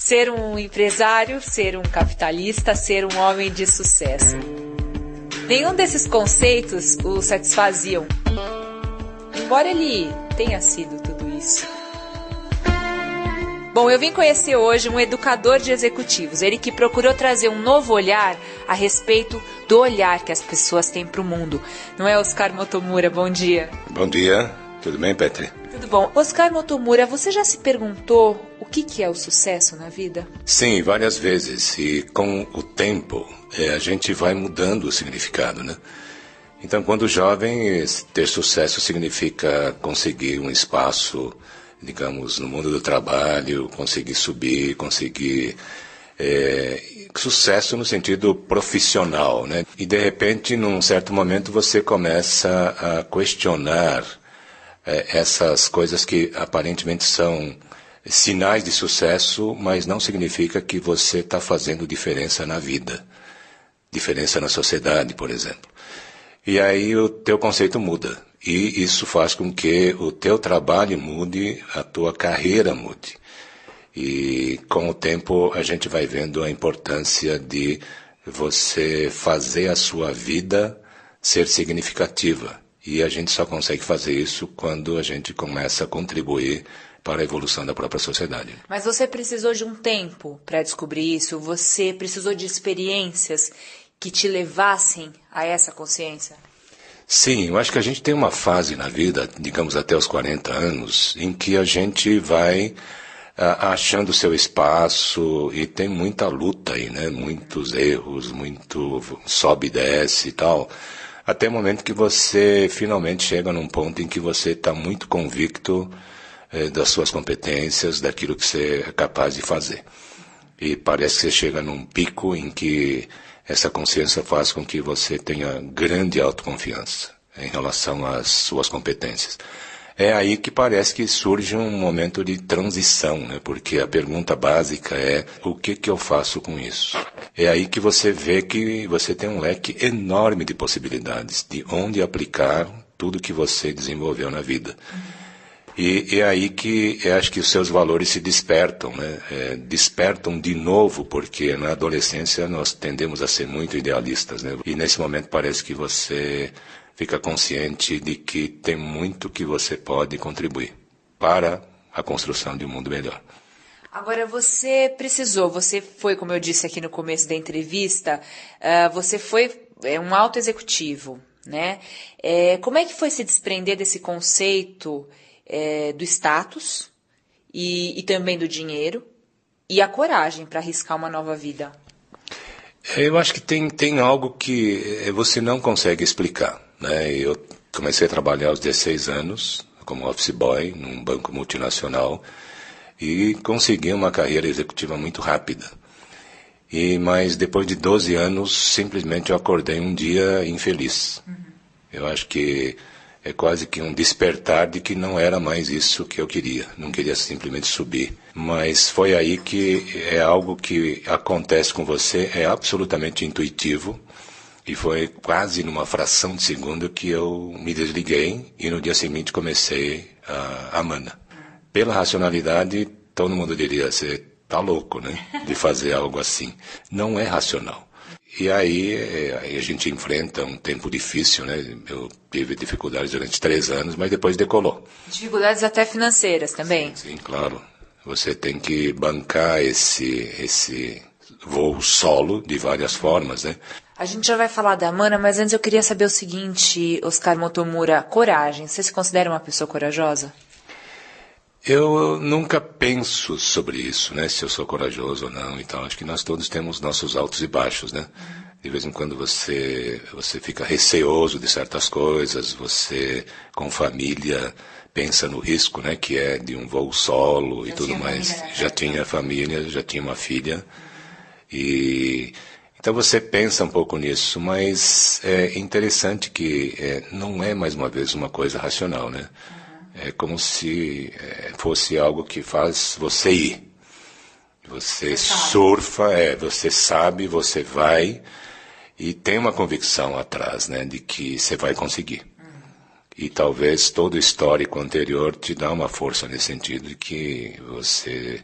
Ser um empresário, ser um capitalista, ser um homem de sucesso. Nenhum desses conceitos o satisfaziam, embora ele tenha sido tudo isso. Bom, eu vim conhecer hoje um educador de executivos, ele que procurou trazer um novo olhar a respeito do olhar que as pessoas têm para o mundo. Não é, Oscar Motomura? Bom dia. Bom dia, tudo bem, Petri? Tudo bom. Oscar Motomura, você já se perguntou o que é o sucesso na vida? Sim, várias vezes. E com o tempo, a gente vai mudando o significado, né? Então, quando jovem, ter sucesso significa conseguir um espaço, digamos, no mundo do trabalho, conseguir subir, conseguir sucesso no sentido profissional, né? E, de repente, num certo momento, você começa a questionar essas coisas que aparentemente são sinais de sucesso, mas não significa que você está fazendo diferença na vida, diferença na sociedade, por exemplo. E aí o teu conceito muda, e isso faz com que o teu trabalho mude, a tua carreira mude. E com o tempo a gente vai vendo a importância de você fazer a sua vida ser significativa. E a gente só consegue fazer isso quando a gente começa a contribuir para a evolução da própria sociedade. Mas você precisou de um tempo para descobrir isso? Você precisou de experiências que te levassem a essa consciência? Sim, eu acho que a gente tem uma fase na vida, digamos até os 40 anos, em que a gente vai achando seu espaço e tem muita luta aí, né? Muitos erros, muito sobe e desce e tal. Até o momento que você finalmente chega num ponto em que você está muito convicto das suas competências, daquilo que você é capaz de fazer. E parece que você chega num pico em que essa consciência faz com que você tenha grande autoconfiança em relação às suas competências. É aí que parece que surge um momento de transição, né? Porque a pergunta básica é: o que eu faço com isso? É aí que você vê que você tem um leque enorme de possibilidades de onde aplicar tudo que você desenvolveu na vida. E é aí que eu acho que os seus valores se despertam, né? Despertam de novo, porque na adolescência nós tendemos a ser muito idealistas, né? E nesse momento parece que você fica consciente de que tem muito que você pode contribuir para a construção de um mundo melhor. Agora, você foi, como eu disse aqui no começo da entrevista, você foi um alto executivo, né? Como é que foi se desprender desse conceito do status e também do dinheiro e a coragem para arriscar uma nova vida? Eu acho que tem algo que você não consegue explicar, né? Eu comecei a trabalhar aos 16 anos como office boy num banco multinacional e consegui uma carreira executiva muito rápida. Mas depois de 12 anos, simplesmente eu acordei um dia infeliz. Eu acho que é quase que um despertar de que não era mais isso que eu queria. Não queria simplesmente subir. Mas foi aí que é algo que acontece com você, é absolutamente intuitivo. E foi quase numa fração de segundo que eu me desliguei e no dia seguinte comecei a Mana. Pela racionalidade, todo mundo diria: você tá louco, né? De fazer algo assim. Não é racional. E aí a gente enfrenta um tempo difícil, né? Eu tive dificuldades durante 3 anos, mas depois decolou. Dificuldades até financeiras também? Sim, claro. Você tem que bancar esse voo solo de várias formas, né? A gente já vai falar da Mana, mas antes eu queria saber o seguinte, Oscar Motomura: coragem. Você se considera uma pessoa corajosa? Eu nunca penso sobre isso, né? Se eu sou corajoso ou não e tal. Acho que nós todos temos nossos altos e baixos, né? De vez em quando você fica receoso de certas coisas, você, com família, pensa no risco, né? Que é de um voo solo e tudo mais. Já tinha família, já tinha uma filha. Então você pensa um pouco nisso, mas é interessante que não é, mais uma vez, uma coisa racional, né? É como se fosse algo que faz você ir. Você surfa, você sabe, você vai e tem uma convicção atrás, né, de que você vai conseguir. E talvez todo o histórico anterior te dá uma força nesse sentido de que você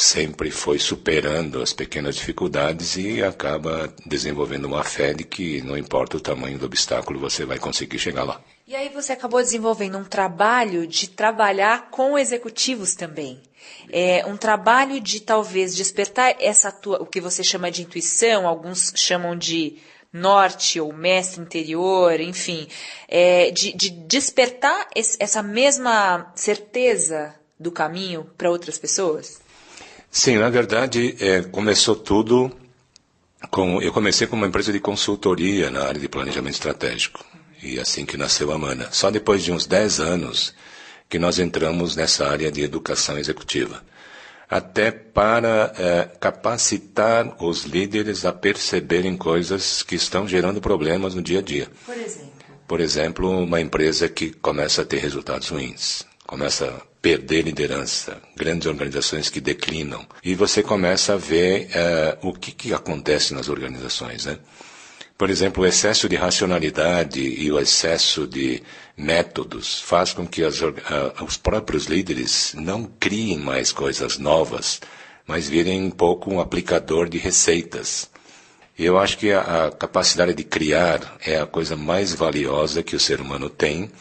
sempre foi superando as pequenas dificuldades e acaba desenvolvendo uma fé de que não importa o tamanho do obstáculo, você vai conseguir chegar lá. E aí você acabou desenvolvendo um trabalho de trabalhar com executivos também. Um trabalho de talvez despertar o que você chama de intuição, alguns chamam de norte ou mestre interior, enfim, de despertar essa mesma certeza do caminho para outras pessoas? Sim, na verdade, começou tudo eu comecei com uma empresa de consultoria na área de planejamento estratégico. E assim que nasceu a Mana. Só depois de uns 10 anos que nós entramos nessa área de educação executiva. Até para capacitar os líderes a perceberem coisas que estão gerando problemas no dia a dia. Por exemplo? Por exemplo, uma empresa que começa a ter resultados ruins, começa a perder liderança, grandes organizações que declinam. E você começa a ver o que acontece nas organizações, né? Por exemplo, o excesso de racionalidade e o excesso de métodos faz com que os próprios líderes não criem mais coisas novas, mas virem um pouco um aplicador de receitas. Eu acho que a capacidade de criar é a coisa mais valiosa que o ser humano tem,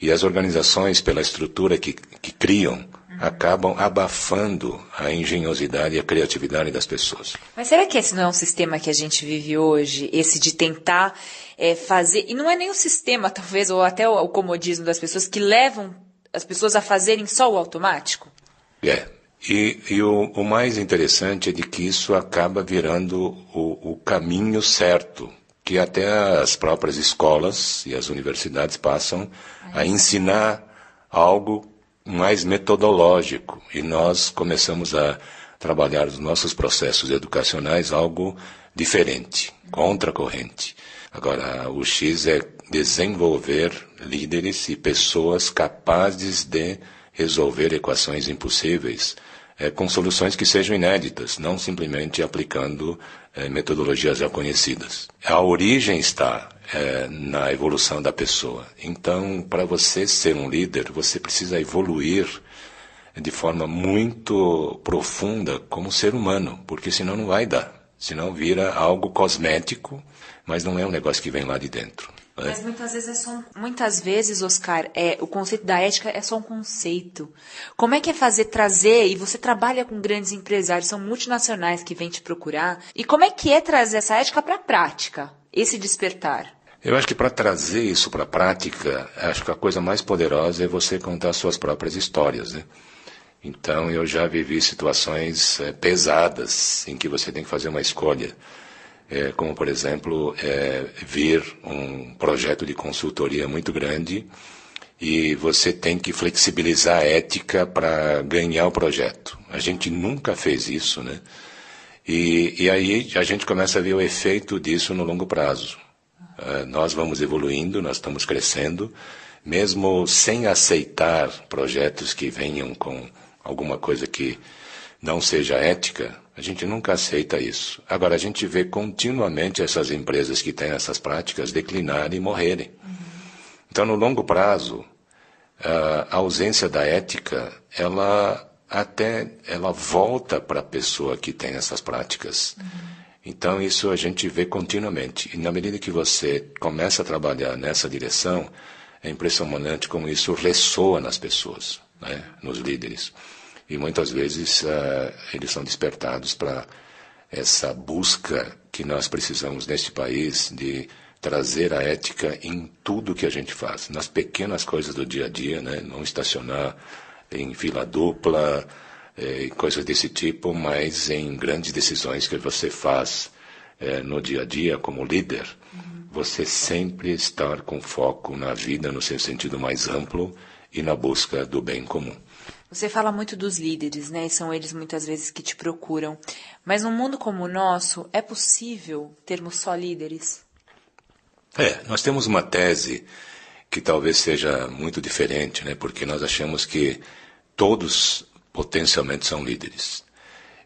e as organizações, pela estrutura que criam, acabam abafando a engenhosidade e a criatividade das pessoas. Mas será que esse não é um sistema que a gente vive hoje? Esse de tentar fazer... E não é nem o sistema, talvez, ou até o comodismo das pessoas, que levam as pessoas a fazerem só o automático? E o mais interessante é de que isso acaba virando o caminho certo, que até as próprias escolas e as universidades passam a ensinar algo mais metodológico, e nós começamos a trabalhar nos nossos processos educacionais algo diferente, contracorrente. Agora, o X é desenvolver líderes e pessoas capazes de resolver equações impossíveis com soluções que sejam inéditas, não simplesmente aplicando metodologias já conhecidas. A origem está na evolução da pessoa. Então, para você ser um líder, você precisa evoluir de forma muito profunda como ser humano, porque senão não vai dar. Senão vira algo cosmético, mas não é um negócio que vem lá de dentro. Mas muitas vezes, Oscar, o conceito da ética é só um conceito. Como é que é trazer, e você trabalha com grandes empresários, são multinacionais que vêm te procurar, e como é que é trazer essa ética para a prática, esse despertar? Eu acho que para trazer isso para a prática, acho que a coisa mais poderosa é você contar suas próprias histórias, né? Então, eu já vivi situações pesadas em que você tem que fazer uma escolha. Como, por exemplo, vir um projeto de consultoria muito grande e você tem que flexibilizar a ética para ganhar o projeto. A gente nunca fez isso, né? E aí a gente começa a ver o efeito disso no longo prazo. Nós vamos evoluindo, nós estamos crescendo, mesmo sem aceitar projetos que venham com alguma coisa que não seja ética, a gente nunca aceita isso. Agora, a gente vê continuamente essas empresas que têm essas práticas declinarem e morrerem. Então, no longo prazo, a ausência da ética, ela volta para a pessoa que tem essas práticas. Então, isso a gente vê continuamente. E na medida que você começa a trabalhar nessa direção, é impressionante como isso ressoa nas pessoas, né? Nos líderes. E muitas vezes eles são despertados para essa busca que nós precisamos neste país de trazer a ética em tudo que a gente faz, nas pequenas coisas do dia a dia, né? Não estacionar em fila dupla, coisas desse tipo, mas em grandes decisões que você faz no dia a dia como líder, você sempre estar com foco na vida no seu sentido mais amplo e na busca do bem comum. Você fala muito dos líderes, né? E são eles muitas vezes que te procuram. Mas num mundo como o nosso, é possível termos só líderes? Nós temos uma tese que talvez seja muito diferente, né? Porque nós achamos que todos potencialmente são líderes.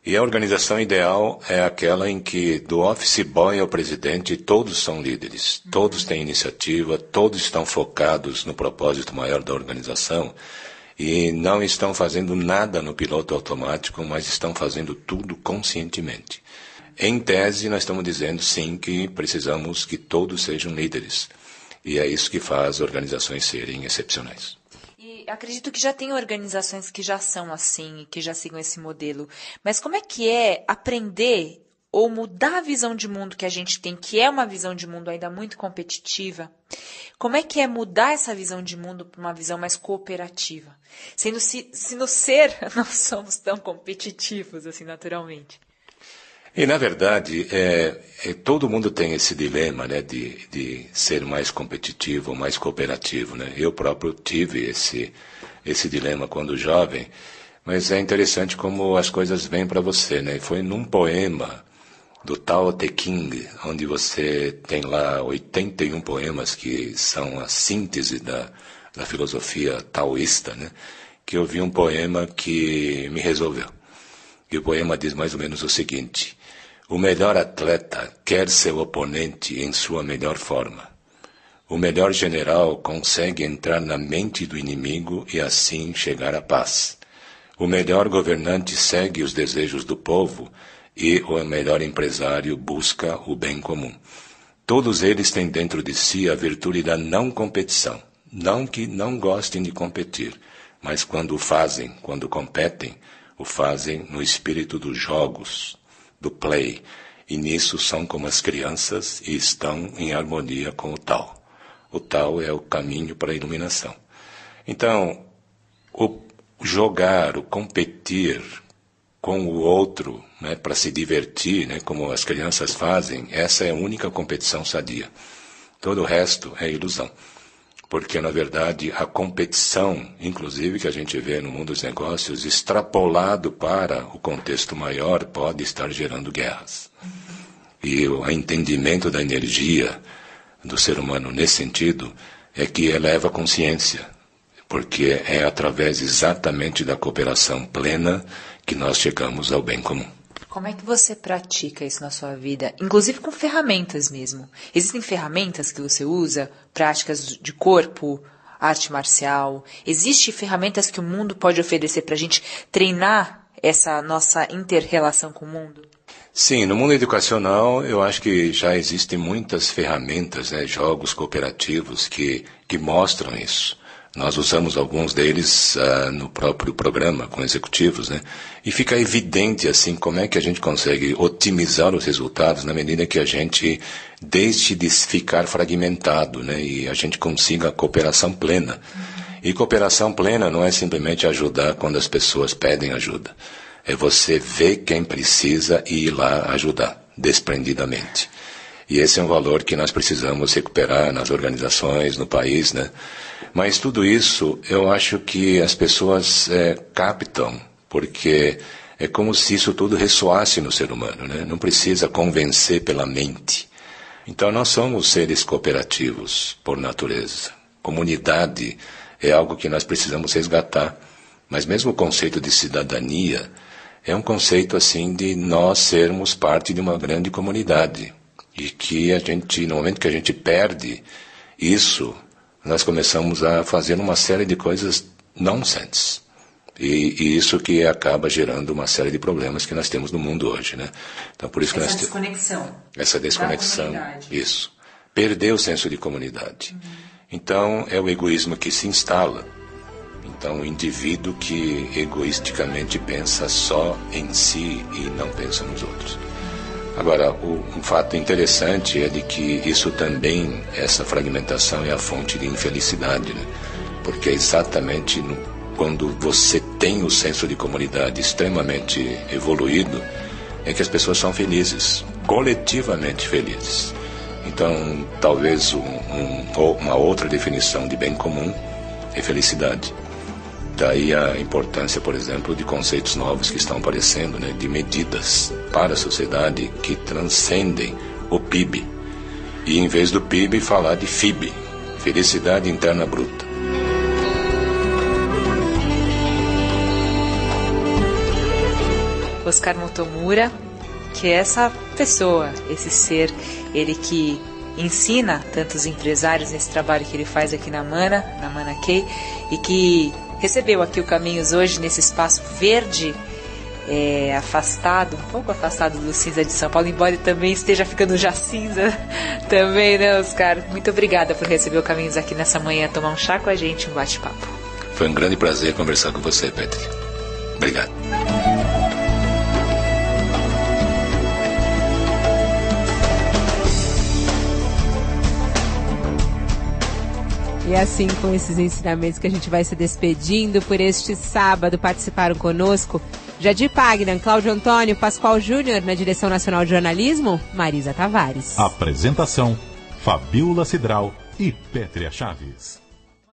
E a organização ideal é aquela em que, do office boy ao presidente, todos são líderes. Todos têm iniciativa, todos estão focados no propósito maior da organização. e não estão fazendo nada no piloto automático, mas estão fazendo tudo conscientemente. Em tese, nós estamos dizendo sim que precisamos que todos sejam líderes, e é isso que faz organizações serem excepcionais. E acredito que já tem organizações que já são assim, que já sigam esse modelo, mas como é que é aprender ou mudar a visão de mundo que a gente tem, que é uma visão de mundo ainda muito competitiva? Como é que é mudar essa visão de mundo para uma visão mais cooperativa? Sendo se no ser não somos tão competitivos assim naturalmente. E, na verdade, todo mundo tem esse dilema, né, de ser mais competitivo, mais cooperativo, né? Eu próprio tive esse dilema quando jovem, mas é interessante como as coisas vêm para você, né? Foi num poema do Tao Te Ching, onde você tem lá 81 poemas que são a síntese da filosofia taoísta, né? Que eu vi um poema que me resolveu. E o poema diz mais ou menos o seguinte: o melhor atleta quer seu oponente em sua melhor forma. O melhor general consegue entrar na mente do inimigo e assim chegar à paz. O melhor governante segue os desejos do povo e o melhor empresário busca o bem comum. Todos eles têm dentro de si a virtude da não competição. Não que não gostem de competir, mas quando competem, o fazem no espírito dos jogos, do play, e nisso são como as crianças e estão em harmonia com o Tao. O Tao é o caminho para a iluminação. Então, o jogar, o competir com o outro, né, para se divertir, né, como as crianças fazem, essa é a única competição sadia. Todo o resto é ilusão. Porque, na verdade, a competição, inclusive, que a gente vê no mundo dos negócios, extrapolado para o contexto maior, pode estar gerando guerras. E o entendimento da energia do ser humano nesse sentido é que eleva a consciência, porque é através exatamente da cooperação plena que nós chegamos ao bem comum. Como é que você pratica isso na sua vida? Inclusive com ferramentas mesmo. Existem ferramentas que você usa? Práticas de corpo, arte marcial? Existem ferramentas que o mundo pode oferecer para a gente treinar essa nossa inter-relação com o mundo? Sim, no mundo educacional eu acho que já existem muitas ferramentas, né, jogos cooperativos que mostram isso. Nós usamos alguns deles no próprio programa com executivos, né? E fica evidente assim como é que a gente consegue otimizar os resultados na medida que a gente deixe de ficar fragmentado, né? E a gente consiga a cooperação plena. E cooperação plena não é simplesmente ajudar quando as pessoas pedem ajuda. É você ver quem precisa e ir lá ajudar, desprendidamente. E esse é um valor que nós precisamos recuperar nas organizações, no país, né? Mas tudo isso eu acho que as pessoas captam, porque é como se isso tudo ressoasse no ser humano, né? Não precisa convencer pela mente. Então nós somos seres cooperativos por natureza. Comunidade é algo que nós precisamos resgatar. Mas mesmo o conceito de cidadania é um conceito assim de nós sermos parte de uma grande comunidade. E que a gente, no momento que a gente perde isso, nós começamos a fazer uma série de coisas nonsense. E isso que acaba gerando uma série de problemas que nós temos no mundo hoje, né? Então, por isso que essa desconexão. Essa desconexão, isso. Perder o senso de comunidade. Então, é o egoísmo que se instala. Então, o indivíduo que egoisticamente pensa só em si e não pensa nos outros. Agora, um fato interessante é de que isso também, essa fragmentação é a fonte de infelicidade, né? Porque é exatamente quando você tem o senso de comunidade extremamente evoluído, é que as pessoas são felizes, coletivamente felizes. Então, talvez uma outra definição de bem comum é felicidade. Daí a importância, por exemplo, de conceitos novos que estão aparecendo, né, de medidas para a sociedade que transcendem o PIB. E em vez do PIB, falar de FIB, Felicidade Interna Bruta. Oscar Motomura, que é essa pessoa, esse ser, ele que ensina tantos empresários nesse trabalho que ele faz aqui na Mana Kei, e que recebeu aqui o Caminhos hoje nesse espaço verde, afastado, um pouco afastado do cinza de São Paulo, embora ele também esteja ficando já cinza também, né, Oscar? Muito obrigada por receber o Caminhos aqui nessa manhã, tomar um chá com a gente, um bate-papo. Foi um grande prazer conversar com você, Petri. Obrigado. E assim, com esses ensinamentos que a gente vai se despedindo por este sábado, participaram conosco Jadir Pagnan, Cláudio Antônio, Pascoal Júnior, na Direção Nacional de Jornalismo, Marisa Tavares. Apresentação, Fabiola Cidral e Pétria Chaves.